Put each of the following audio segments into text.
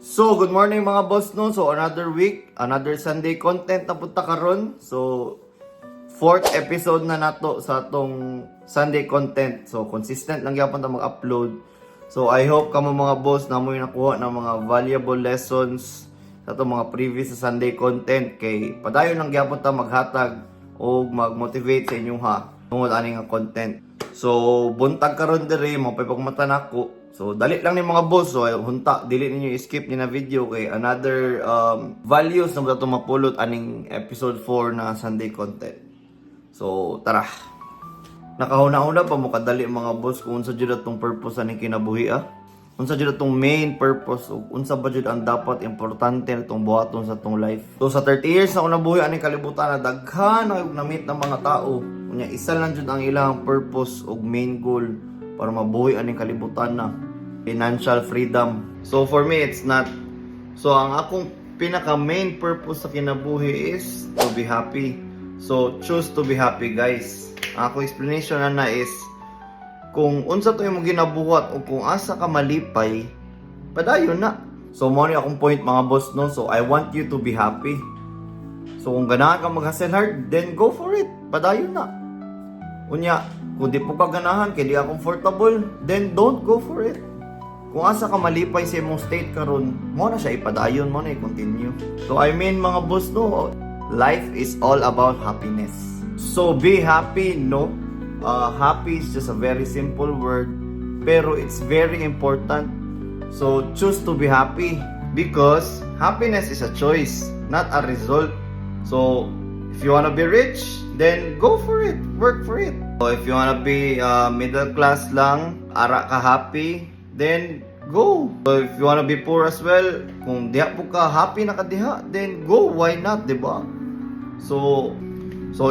So, good morning mga boss no. So, another week, another Sunday content na punta karon. So, fourth episode na nato sa atong Sunday content. So, consistent lang gyapon ta mag-upload. So, I hope kamo mga boss na mo nakuha ng mga valuable lessons sa atong mga previous sa Sunday content kay padayon lang gyapon ta maghatag o mag-motivate sa inyong tungod ani nga content. So, buntag karon diri mo pagmata nako. So, dali lang ni mga boss. So, hunta, dili ninyo i-skip niyo na video kay another values na mga mapulot aning episode 4 na Sunday content. So, tara. Nakahuna-una pa mo kadali mga boss kung unsa jud atong purpose aning kinabuhi Unsa jud atong main purpose ug unsa ba jud ang dapat importante natong buhaton sa atong life. So, sa 30 years na ako nabuhi aning kalibutan na daghan na na-meet ng mga tao. Unya isa lang jud ang ilang purpose ug main goal para mabuhi aning kalibutan na. Financial freedom. So for me, it's not. So ang akong pinaka main purpose sa kinabuhi is to be happy. So choose to be happy, guys. Ang akong explanation na is kung unsa to imong ginabuhat o kung asa ka malipay, padayon na. So mo ni akong point mga boss no. So I want you to be happy. So kung ganahan ka mag-hustle hard, then go for it. Padayon na. Unya, kung di po ka ganahan, kaya di ka comfortable, then don't go for it. Kung asa ka malipay sa imong state karon, mo na siya ipadayon, mo na i-continue. So I mean mga boss no, life is all about happiness. So be happy, no? Happy is just a very simple word, pero it's very important. So choose to be happy because happiness is a choice, not a result. So if you wanna be rich, then go for it, work for it. So if you wanna be middle class lang, ara ka happy, then go. So if you wanna be poor as well, kung diha po ka happy na kadiha, then go, why not, diba? So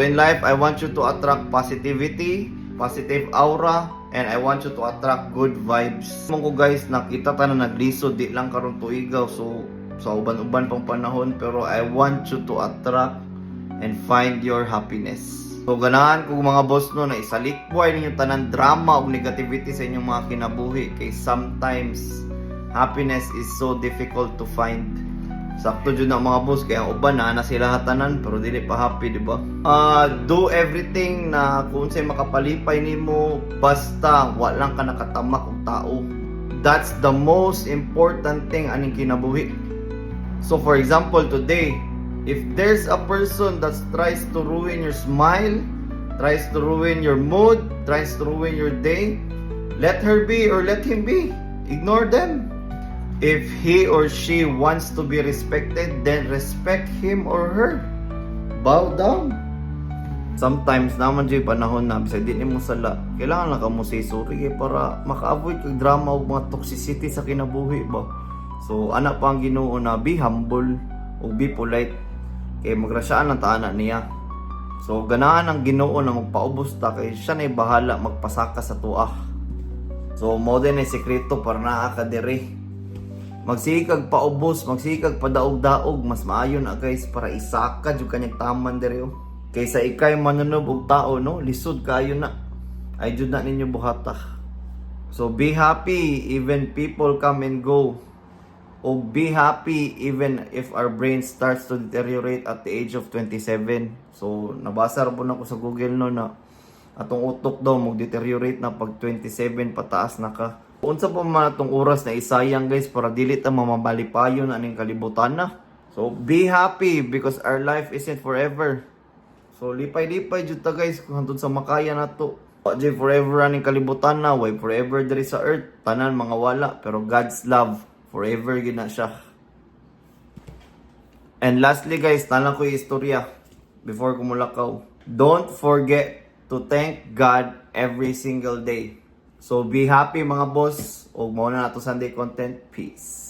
in life, I want you to attract positivity, positive aura, and I want you to attract good vibes. Mong ko guys, nakita ta na naglisod, di lang karon tuigaw, so sa uban-uban pang panahon, pero I want you to attract and find your happiness. So ganahan ko mga boss no na isalikboy ninyo tanan drama o negativity sa inyong mga kinabuhi kay sometimes happiness is so difficult to find. Sakto jud na mga boss kaya uban na sila tanan pero dili pa happy, di ba? Do everything na kung say makapalipay nimo basta wa lang ka nakatamak og tao. That's the most important thing aning kinabuhi. So for example today, if there's a person that tries to ruin your smile, tries to ruin your mood, tries to ruin your day, let her be or let him be. Ignore them. If he or she wants to be respected, then respect him or her. Bow down. Sometimes naman dyan panahon na bisa di mo sala, kailangan lang ka mo say sorry para maka-avoid kag drama o mga toxicity sa kinabuhi ba. So anak pa ang Ginoo na be humble o be polite. Kay magrasyaan ang taana niya. So ganahan ang Ginoo na magpaubos ta kay siya na'y bahala magpasaka sa tuah. So mo din ay sekreto para naa ka diri. Magsikag paubos, magsikag padaog-daog, mas maayo na guys para isaka jud kanyang taman diri kaysa ikay manunob og tao no, lisod kaayo na. Ay jud na ninyo buhata. So be happy even people come and go. O be happy even if our brain starts to deteriorate at the age of 27. So, nabasa rin po na ko sa Google no na atong utok daw mag-deteriorate na pag 27 pataas na ka. Unsa pa man atong oras na isayang guys para dili ta mamabalipayon aning kalibutan na. So, be happy because our life isn't forever. So, lipay-lipay jud ta guys kung hantod sa makaya nato. Wa jud forever aning kalibutan na, way forever diri sa earth. Tanan mga wala, pero God's love forever gina siya. And lastly guys, talang ko yung istorya before kumulakaw. Don't forget to thank God every single day. So be happy mga boss. O muna na to Sunday content. Peace.